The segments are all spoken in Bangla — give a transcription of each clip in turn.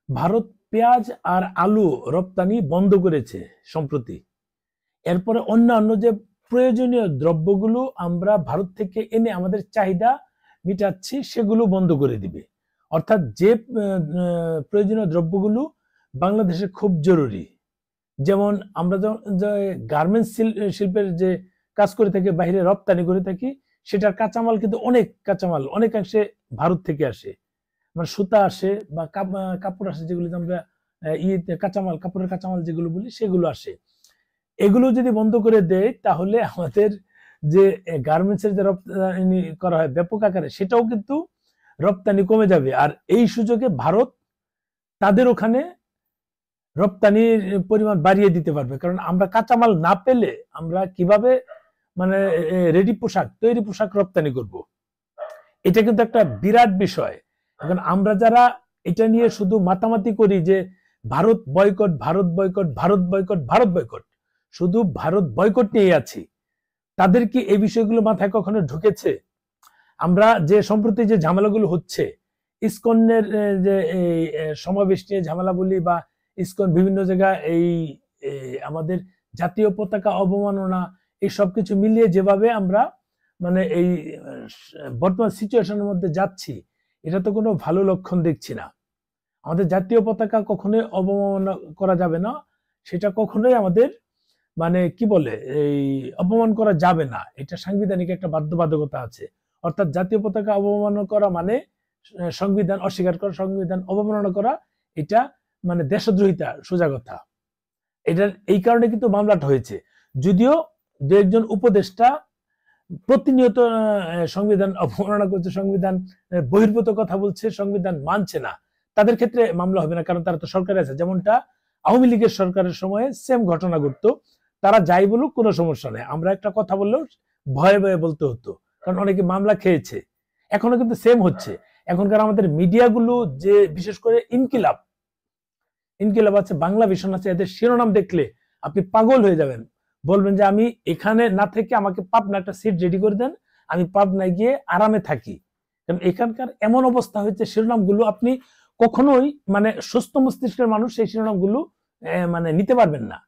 ভারত পেঁয়াজ আর আলু রপ্তানি বন্ধ করেছে সম্প্রতি। এরপরে অন্যান্য যে প্রয়োজনীয় দ্রব্যগুলো আমরা ভারত থেকে এনে আমাদের চাহিদা মিটাচ্ছি সেগুলো বন্ধ করে দিবে। অর্থাৎ যে প্রয়োজনীয় দ্রব্যগুলো বাংলাদেশে খুব জরুরি, যেমন আমরা যে গার্মেন্টস শিল্পের যে কাজ করে থাকি, বাইরে রপ্তানি করে থাকি, সেটার কাঁচামাল কিন্তু অনেক কাঁচামাল অনেকাংশে ভারত থেকে আসে। মানে সুতা আসে বা কাপড় আসে, যেগুলো আমরা কাঁচামাল, কাপড়ের কাঁচামাল যেগুলো বলি সেগুলো আসে। এগুলো যদি বন্ধ করে দেয় তাহলে আমাদের যে গার্মেন্টসের যে রপ্তানি করা হয় ব্যাপক আকারে, সেটাও কিন্তু রপ্তানি কমে যাবে। আর এই সুযোগে ভারত তাদের ওখানে রপ্তানির পরিমাণ বাড়িয়ে দিতে পারবে, কারণ আমরা কাঁচামাল না পেলে আমরা কিভাবে মানে রেডি পোশাক, তৈরি পোশাক রপ্তানি করব? এটা কিন্তু একটা বিরাট বিষয়। এখন আমরা যারা এটা নিয়ে শুধু মাতামাতি করি যে Bharat boycott, Bharat boycott, Bharat boycott, Bharat boycott, শুধু ভারত বয়কট নিয়ে আছি, তাদের কি এই বিষয়গুলো মাথায় কখনো ঢুকেছে? আমরা যে সম্প্রতি যে ঝামেলাগুলো হচ্ছে, ইসকনের যে এই সমাবেশ নিয়ে ঝামেলা বলি, বা ইসকন বিভিন্ন জায়গায় এই আমাদের জাতীয় পতাকা অবমাননা, এই সবকিছু মিলিয়ে যেভাবে আমরা মানে এই বর্তমান সিচুয়েশনের মধ্যে যাচ্ছি, এটা তো কোনো ভালো লক্ষণ দেখছি না। আমাদের জাতীয় পতাকা কখনোই অবমাননা করা যাবে না, সেটা কখনোই আমাদের মানে কি বলে এই অপমান করা যাবে না, এটা সাংবিধানিক একটা বাধ্যবাধকতা আছে। অর্থাৎ জাতীয় পতাকা অবমাননা করা মানে সংবিধান অস্বীকার করা, সংবিধান অবমাননা করা, এটা মানে দেশদ্রোহিতা, সোজা কথা। এটার এই কারণে কিন্তু মামলাটা হয়েছে। যদিও দু একজন উপদেষ্টা প্রতিনিয়ত সংবিধান অবমাননা করছে, সংবিধান বহির্ভূত কথা বলছে, সংবিধান মানছে না, তাদের ক্ষেত্রে মামলা হবে না, কারণ তারা তো সরকারে আছে। যেমনটা আওয়ামী লীগের সরকারের সময়ে সেম ঘটনা ঘটতো, তারা যাই বলুক কোনো সমস্যা নেই, আমরা একটা কথা বললেও ভয়ে ভয়ে বলতে হতো, কারণ অনেকে মামলা খেয়েছে। এখনো কিন্তু সেম হচ্ছে। এখনকার আমাদের মিডিয়াগুলো যে বিশেষ করে ইনকিলাব, ইনকিলাব আছে, বাংলা ভিশন আছে, এদের শিরোনাম দেখলে আপনি পাগল হয়ে যাবেন। বলবেন যে আমি এখানে না থেকে আমাকে পাবনা একটা সিট রেডি করে দেন, আমি পাবনায় গিয়ে আরামে থাকি। কারণ এখানকার এমন অবস্থা হয়েছে, শিরোনামগুলো আপনি কখনোই মানে সুস্থ মস্তিষ্কের মানুষ সেই শিরোনামগুলো মানে নিতে পারবেন না।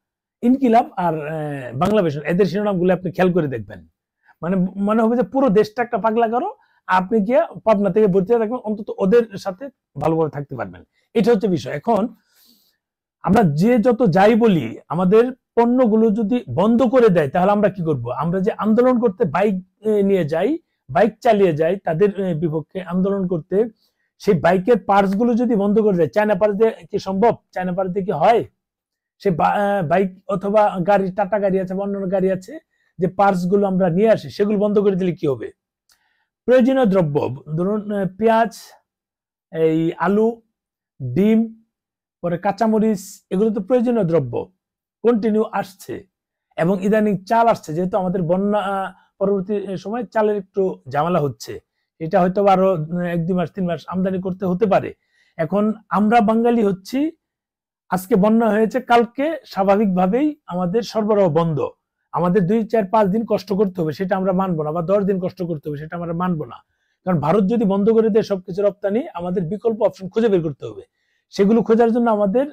ইনকিলাব আর বাংলা ভিশন, এদের শিরোনামগুলো আপনি খেয়াল করে দেখবেন, মানে মনে হবে যে পুরো দেশটা একটা পাগলা করো, আপনি গিয়ে পাবনা থেকে ভর্তি হয়ে থাকবেন, অন্তত ওদের সাথে ভালোভাবে থাকতে পারবেন। এটা হচ্ছে বিষয়। এখন আমরা যে যত যাই বলি, আমাদের পণ্যগুলো যদি বন্ধ করে দেয় তাহলে আমরা কি করব? আমরা যে আন্দোলন করতে বাইক নিয়ে যাই, বাইক চালিয়ে যাই তাদের বিপক্ষে আন্দোলন করতে, সেই বাইকের পার্টস গুলো যদি বন্ধ করে দেয়, চায়না পার্টস দিয়ে কি সম্ভব? চায়না পার্টস দিয়ে কি হয়? সে বাইক অথবা গাড়ি, টাটা গাড়ি আছে বা অন্যান্য গাড়ি আছে, যে পার্টস গুলো আমরা নিয়ে আসি, সেগুলো বন্ধ করে দিলে কি হবে? প্রয়োজনীয় দ্রব্য ধরুন পেঁয়াজ, এই আলু, ডিম, পরে কাঁচামরিচ, এগুলো তো প্রয়োজনীয় দ্রব্য, কন্টিনিউ আসছে। এবং ইদানিং চাল আসছে, যেহেতু আমাদের বন্যা পরবর্তী সময় চালের একটু ঝামেলা হচ্ছে, এটা হয়তো আরো 1-2 মাস 3 মাস আমদানি করতে হতে পারে। এখন আমরা বাঙালি হচ্ছি, আজকে বন্যা হয়েছে, কালকে স্বাভাবিকভাবেই আমাদের সরবরাহ বন্ধ, আমাদের 2-4-5 দিন কষ্ট করতে হবে, সেটা আমরা মানবো না, বা 10 দিন কষ্ট করতে হবে, সেটা আমরা মানবো না। কারণ ভারত যদি বন্ধ করে দেয় সবকিছু রপ্তানি, আমাদের বিকল্প অপশন খুঁজে বের করতে হবে। সেগুলো খোঁজার জন্য আমাদের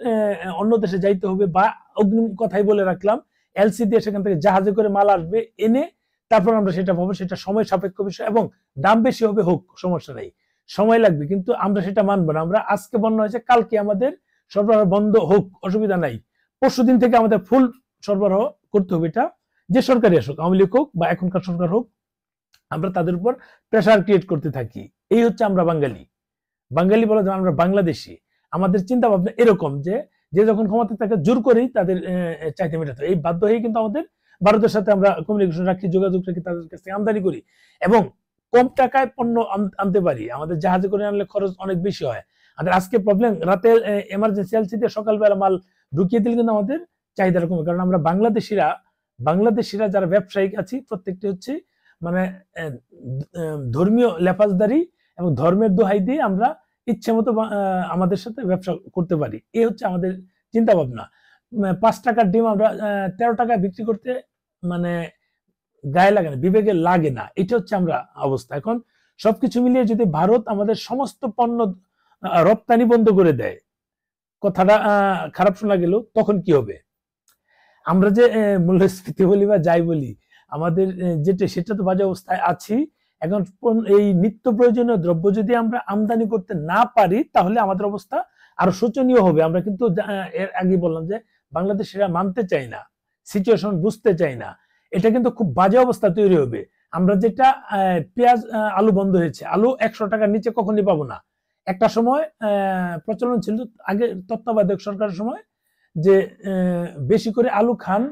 অন্য দেশে যাইতে হবে, বা অগ্রিম কথাই বলে রাখলাম, এলসি দিয়ে সেখান থেকে জাহাজে করে মাল আসবে, এনে তারপর আমরা সেটা পাবো। সেটা সময় সাপেক্ষ বিষয়, এবং দাম বেশি হবে, হোক, সমস্যা নেই, সময় লাগবে, কিন্তু আমরা সেটা মানবো না। আমরা আজকে বন্যা হয়েছে, কালকে আমাদের সরবরাহ বন্ধ হোক, অসুবিধা নাই, পরশুদিন থেকে আমাদের ফুল সরবরাহ করতে হবে। এটা যে সরকারই আসুক, আওয়ামী লীগ হোক বা এখনকার সরকার হোক, আমরা তাদের উপর প্রেশার ক্রিয়েট করতে থাকি। এই হচ্ছে আমরা বাঙালি। বাঙালি বলা যায় আমরা বাংলাদেশি। আমাদের চিন্তা ভাবনা এরকম যে যে যখন ক্ষমতা থাকে জোর করেই তাদের চাইতে মেটাতে, এই বাধ্য হয়ে কিন্তু আমাদের ভারতের সাথে আমরা কমিউনিকেশন রাখি, যোগাযোগ রাখি, তাদের কাছ থেকে আমদানি করি, এবং কম টাকায় পণ্য আনতে পারি। আমাদের জাহাজে করে আনলে খরচ অনেক বেশি হয়। আমাদের আজকে প্রবলেম, রাতে এমার্জেন্সি এলসি দিয়ে সকালবেলা মাল ঢুকিয়ে দিলে কিন্তু আমাদের চাহিদা কমে, কারণ আমরা বাংলাদেশিরা যারা ব্যবসায়িক আছি, প্রত্যেকটি হচ্ছে মানে ধর্মীয় লেফাজদারি এবং ধর্মের দোহাই দিয়ে আমরা ইচ্ছে মতো আমাদের সাথে ব্যবসা করতে পারি। এই হচ্ছে আমাদের চিন্তা ভাবনা। 5 টাকার ডিম আমরা 13 টাকায় বিক্রি করতে মানে গায়ে লাগে না, বিবেকে লাগে না। এটা হচ্ছে আমরা অবস্থা। এখন সবকিছু মিলিয়ে যদি ভারত আমাদের সমস্ত পণ্য রপ্তানি বন্ধ করে দেয়, কথাটা খারাপ শোনা গেল, তখন কি হবে? আমরা যে মূল্যস্ফীতি বলি বা যাই বলি, আমাদের যেটা সেটা তো বাজে অবস্থায় আছি। এখন এই নিত্য প্রয়োজনীয় দ্রব্য যদি আমরা আমদানি করতে না পারি, তাহলে আমাদের অবস্থা আরো শোচনীয় হবে। আমরা কিন্তু এর আগে বললাম যে বাংলাদেশিরা মানতে চাই না, সিচুয়েশন বুঝতে চাই না, এটা কিন্তু খুব বাজে অবস্থা তৈরি হবে। আমরা যেটা পেঁয়াজ আলু বন্ধ হয়েছে, আলু 100 টাকার নিচে কখনই পাবো না। একটা সময় প্রচলন ছিল আগে তত্ত্বাবধায়ক সরকারের সময় যে বেশি করে আলু খান,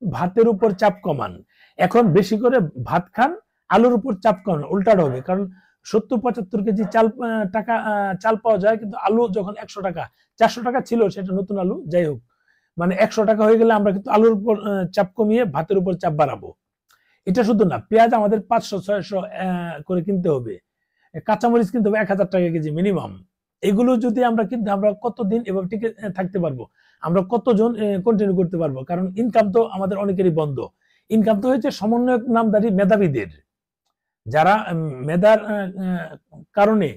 ভাতের উপর চাপ কমান। এখন বেশি করে ভাত খান, আলুর উপর চাপ কমান, উল্টাটা হবে। কারণ 70-75 কেজি চাল পাওয়া যায়, কিন্তু আলু যখন 100 টাকা 400 টাকা ছিল, সেটা নতুন আলু, যাই হোক, মানে 100 টাকা হয়ে গেলে আমরা কিন্তু আলুর উপর চাপ কমিয়ে ভাতের উপর চাপ বাড়াবো। এটা শুধু না, পেঁয়াজ আমাদের 500-600 করে কিনতে হবে, কাঁচামরিচ কিনতে হবে 1000 টাকা কেজি মিনিমাম। এগুলো যদি আমরা কিনতে, আমরা কতদিন এভাবে টিকে থাকতে পারবো? আমরা কতজন কন্টিনিউ করতে পারবো? কারণ ইনকাম তো আমাদের অনেকেরই বন্ধ। ইনকাম তো হয়েছে সমন্বয়ক নামধারী মেধাবীদের, যারা মেধার কারণে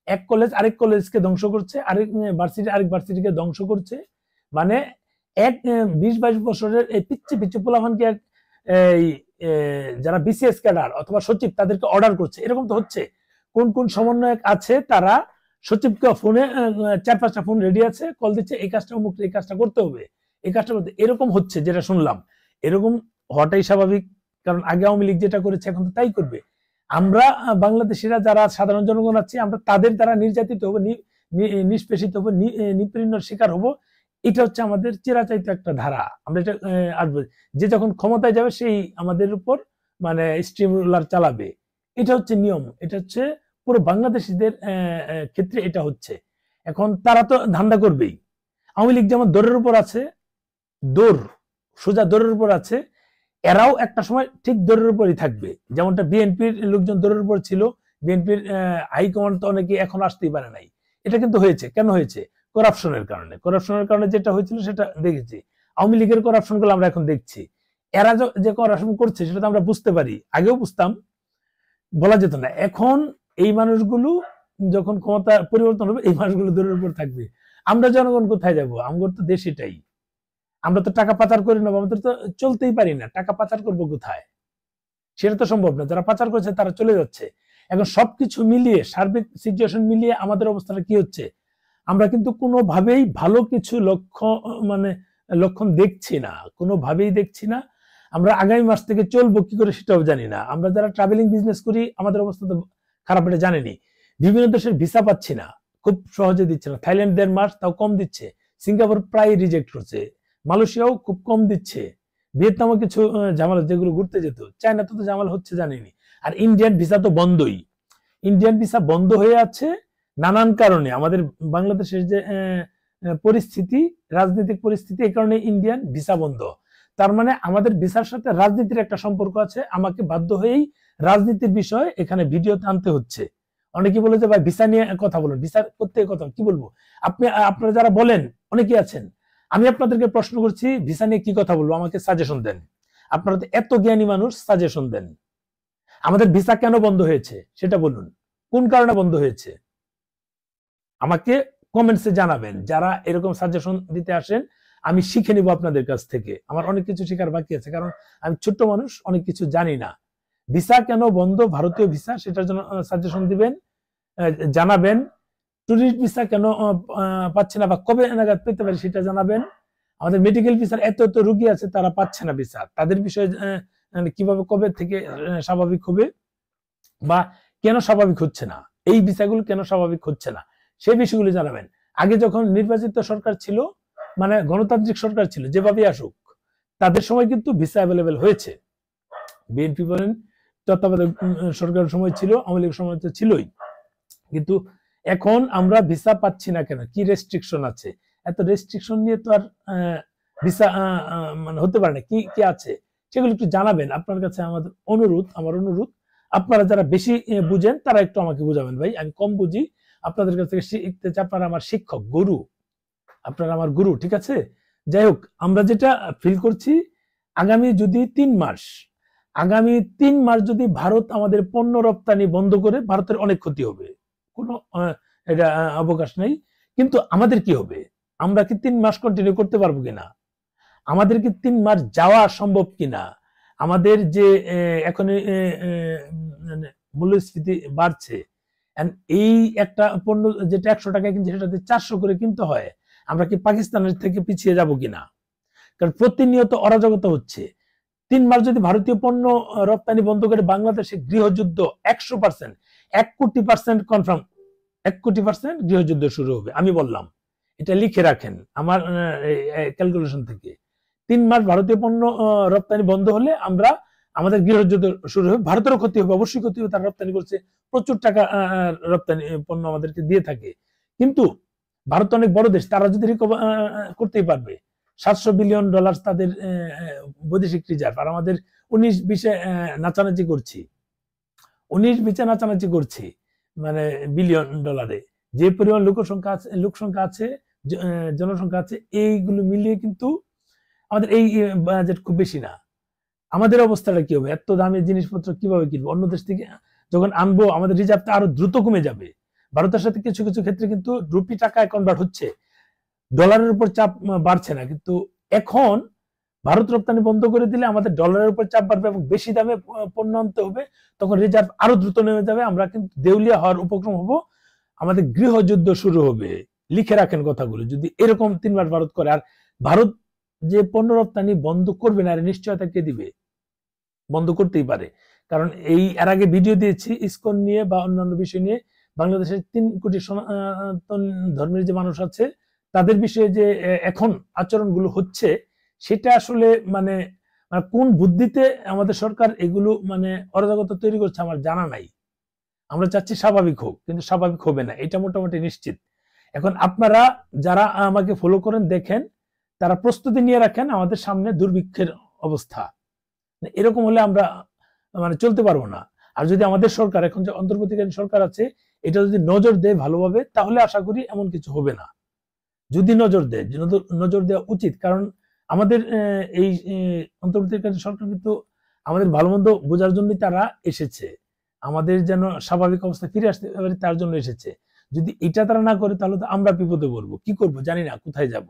এক কলেজ আরেক কলেজকে ধ্বংস করছে, আরেক ভার্সিটি আরেক ভার্সিটিকে ধ্বংস করছে। মানে এক 20-22 বছরের এই পিচ্ছি পিচ্ছি পোলাপানকে এই যারা বিসিএস ক্যাডার অথবা সচিব, তাদেরকে অর্ডার করছে। এরকম তো হচ্ছে। কোন কোন সমন্বয়ক আছে, তারা সচিবকে ফোনে 4-5টা ফোন রেডি আছে, কল দিচ্ছে, এই কাজটা অমুক, এই কাজটা করতে হবে, এই কাজটা করতে, এরকম হচ্ছে যেটা শুনলাম। এরকম হওয়াটাই স্বাভাবিক, কারণ আগে আওয়ামী লীগ যেটা করেছে এখন তো তাই করবে। আমরা বাংলাদেশিরা যারা সাধারণ জনগণ আছি, আমরা তাদের দ্বারা নির্যাতিত হবো, নিষ্পেষিত হবো, নিপীড়নের শিকার হবো। এটা হচ্ছে আমাদের চিরাচরিত একটা ধারা। আমরা এটা আসবে, যে যখন ক্ষমতায় যাবে সেই আমাদের উপর মানে স্টিমুলার চালাবে। এটা হচ্ছে নিয়ম, এটা হচ্ছে পুরো বাংলাদেশিদের ক্ষেত্রে এটা হচ্ছে। এখন তারা তো ধান্দা করবেই। আওয়ামী লীগ যেমন দৌড়ের উপর আছে, দৌড় সোজা দৌড়ের উপর আছে, এরাও একটা সময় ঠিক দৌড়ের উপরই থাকবে। যেমনটা বিএনপির লোকজন দৌড়ের উপর ছিল, বিএনপির হাইকমান্ড তো অনেকে এখন আসতেই পারে নাই। এটা কিন্তু হয়েছে, কেন হয়েছে? করাপশনের কারণে। করাপশনের কারণে যেটা হয়েছিল সেটা দেখেছি। আওয়ামী লীগের করাপশন গুলো আমরা এখন দেখছি। এরা যে করাপশন করছে সেটা তো আমরা বুঝতে পারি, আগেও বুঝতাম, বলা যেত না। এখন এই মানুষগুলো যখন ক্ষমতা পরিবর্তন হবে, এই মানুষগুলো দৌড়ের উপর থাকবে। আমরা জনগণ কোথায় যাব? আমাদের তো দেশ এটাই। আমরা তো টাকা পাচার করি না, আমাদের তো চলতেই পারি না, টাকা পাচার করবো কোথায়? সেটা তো সম্ভব না। যারা পাচার করছে তারা চলে যাচ্ছে। এখন সবকিছু মিলিয়ে, সার্বিক সিচুয়েশন মিলিয়ে আমাদের অবস্থাটা কি হচ্ছে? আমরা কিন্তু কোনোভাবেই ভালো কিছু লক্ষণ দেখছি না, কোনোভাবেই দেখছি না। আমরা আগামী মাস থেকে চলবো কি করে সেটাও জানি না। আমরা যারা ট্রাভেলিং বিজনেস করি, আমাদের অবস্থা তো খারাপ, এটা জানেনি। বিভিন্ন দেশের ভিসা পাচ্ছি না, খুব সহজে দিচ্ছে না। থাইল্যান্ড 1.5 মাস, তাও কম দিচ্ছে। সিঙ্গাপুর প্রায় রিজেক্ট করছে, মালয়েশিয়াও খুব কম দিচ্ছে, ভিয়েতনামও কিছু ঝামেলা, যেগুলো ঘুরতে যেত। চায়নাতে তো ঝামেলা হচ্ছে জানিনি। আর ইন্ডিয়ান ভিসা তো বন্ধই। ইন্ডিয়ান ভিসা বন্ধ হয়ে আছে নানান কারণে। আমাদের বাংলাদেশের যে পরিস্থিতি, রাজনৈতিক পরিস্থিতি, এই কারণে ইন্ডিয়ান ভিসা বন্ধ। তার মানে আমাদের ভিসার সাথে রাজনীতির একটা সম্পর্ক আছে। আমাকে বাধ্য হয়েই রাজনীতির বিষয় এখানে ভিডিওতে আনতে হচ্ছে। অনেকে বলে যে ভাই ভিসা নিয়ে কথা বলুন, ভিসা করতে কথা কি বলবো? আপনারা যারা বলেন অনেকে আছেন, আমি আপনাদেরকে প্রশ্ন করছি, ভিসা নিয়ে কি কথা বলবো? আমাকে সাজেশন দেন। আপনারা তো এত জ্ঞানী মানুষ, সাজেশন দেন। আমাদের ভিসা কেন বন্ধ হয়েছে সেটা বলুন, কোন কারণে বন্ধ হয়েছে আমাকে কমেন্টসে জানাবেন। যারা এরকম সাজেশন দিতে আসেন, আমি শিখে নিব আপনাদের কাছ থেকে। আমার অনেক কিছু শেখার বাকি আছে, কারণ আমি ছোট্ট মানুষ, অনেক কিছু জানি না। ভিসা কেন বন্ধ, ভারতীয় ভিসা, সেটার জন্য সাজেশন দিবেন, জানাবেন। টুরিস্ট ভিসা কেন পাচ্ছে না বা কবে নাগাদ পেতে পারি সেটা জানাবেন। আমাদের মেডিকেল ভিসার এত এত রোগী আছে, তারা পাচ্ছে না ভিসা, তাদের বিষয়ে কিভাবে কবে থেকে স্বাভাবিক হবে বা কেন স্বাভাবিক হচ্ছে না, এই ভিসাগুলো কেন স্বাভাবিক হচ্ছে না, সেই বিষয়গুলো জানাবেন। আগে যখন নির্বাচিত সরকার ছিল, মানে গণতান্ত্রিক সরকার ছিল, যেভাবে আসুক, তাদের সময় কিন্তু ভিসা অ্যাভেলেবেল হয়েছে। বিএনপি বলেন, তত্ত্বাবধায়ক সরকারের সময় ছিল, আওয়ামী লীগের সময় তো ছিলই। কিন্তু এখন আমরা ভিসা পাচ্ছি না কেন? কি রেস্ট্রিকশন আছে? এত রেস্ট্রিকশন নিয়ে তো আর ভিসা মানে হতে পারে না। কি কি আছে সেগুলো একটু জানাবেন। আপনার কাছে আমাদের অনুরোধ, আমার অনুরোধ, আপনারা যারা বেশি বুঝেন তারা একটু আমাকে বুঝাবেন। ভাই আমি কম বুঝি, আপনাদের কাছ থেকে শিখতে চাই। আপনারা আমার শিক্ষক, গুরু, আপনারা আমার গুরু, ঠিক আছে? যাই হোক, আমরা যেটা ফিল করছি, আগামী 3 মাস যদি ভারত আমাদের পণ্য রপ্তানি বন্ধ করে, ভারতের অনেক ক্ষতি হবে, কোনো এটা অবকাশ নাই। কিন্তু আমাদের কি হবে? আমরা কি 3 মাস কন্টিনিউ করতে পারবো কিনা, আমাদের কি 3 মাস যাওয়া সম্ভব কিনা, আমাদের যে এখন মানে মূল্যস্ফীতি বাড়ছে, এই একটা পণ্য যেটা 100 টাকায় কিনছে সেটাতে 400 করে কিনতে হয়, আমরা কি পাকিস্তানের থেকে পিছিয়ে যাব কিনা? কারণ প্রতিনিয়ত অরাজকতা হচ্ছে। 3 মাস যদি ভারতীয় পণ্য রপ্তানি বন্ধ করে বাংলাদেশে গৃহযুদ্ধ 100%, 1,00,00,000% কনফার্ম, 1,00,00,000% গৃহযুদ্ধ শুরু হবে। আমি বললাম, এটা লিখে রাখেন আমার ক্যালকুলেশন থেকে। 3 মাস ভারতীয় পণ্য রপ্তানি বন্ধ হলে আমাদের গৃহযুদ্ধ শুরু হবে, ভারতেরও ক্ষতি হবে, অবশ্যই ক্ষতি হবে, তারা রপ্তানি করছে, প্রচুর টাকা রপ্তানি পণ্য আমাদেরকে দিয়ে থাকে। কিন্তু ভারত অনেক বড় দেশ, তারা যদি রিকভার করতেই পারবে। $700 বিলিয়ন তাদের বৈদেশিক রিজার্ভ, আর আমাদের 19-20 নাচানাচি করছি, 19-20 নাচানাচি করছি, মানে বিলিয়ন ডলারে যে পরিমাণ লোকসংখ্যা আছে, জনসংখ্যা আছে, এইগুলো মিলিয়ে কিন্তু আমাদের এই বাজেট খুব বেশি না। আমাদের অবস্থাটা কি হবে? এত দামি জিনিসপত্র কিভাবে কিনবো? অন্য দেশ থেকে যখন আনবো আমাদের রিজার্ভটা আরো দ্রুত কমে যাবে। ভারতের সাথে কিছু কিছু ক্ষেত্রে কিন্তু রুপি টাকায় কনভার্ট হচ্ছে, ডলারের উপর চাপ বাড়ছে না। কিন্তু এখন ভারত রপ্তানি বন্ধ করে দিলে আমাদের ডলারের উপর চাপ বাড়বে এবং বেশি দামে পণ্য আনতে হবে, তখন রিজার্ভ আরো দ্রুত নেমে যাবে, আমরা কিন্তু দেউলিয়া হওয়ার উপক্রম হব, আমাদের গৃহযুদ্ধ শুরু হবে। লিখে রাখেন কথাগুলো, যদি এরকম 3 মাস ভারত করে। আর ভারত যে পণ্য রপ্তানি বন্ধ করবে না, নিশ্চয়তা কে দিবে? বন্ধ করতেই পারে, কারণ এর আগে ভিডিও দিয়েছি ইসকন নিয়ে বা অন্যান্য বিষয় নিয়ে, বাংলাদেশের 3 কোটি সনাতন ধর্মের যে মানুষ আছে তাদের বিষয়ে যে এখন আচরণগুলো হচ্ছে, সেটা আসলে মানে কোন বুদ্ধিতে আমাদের সরকার এগুলো মানে অরাজকতা তৈরি করছে আমার জানা নাই। আমরা চাচ্ছি স্বাভাবিক হোক, কিন্তু স্বাভাবিক হবে না, এটা মোটামুটি নিশ্চিত। এখন আপনারা যারা আমাকে ফলো করেন, দেখেন, তারা প্রস্তুতি নিয়ে রাখেন, আমাদের সামনে দুর্ভিক্ষের অবস্থা। এরকম হলে আমরা মানে চলতে পারবো না। আর যদি আমাদের সরকার, এখন যে অন্তর্বর্তীকালীন সরকার আছে, এটা যদি নজর দেয় ভালোভাবে, তাহলে আশা করি এমন কিছু হবে না। যদি নজর দেয়, নজর দেওয়া উচিত, কারণ আমাদের এই অন্তর্বর্তীকালীন সরকার কিন্তু আমাদের ভালো মন্দ বোঝার জন্যই তারা এসেছে, আমাদের যেন স্বাভাবিক অবস্থায় ফিরে আসতে পারে তার জন্য এসেছে। যদি এটা তারা না করে, তাহলে তো আমরা বিপদে পড়বো, কি করবো জানি না, কোথায় যাব।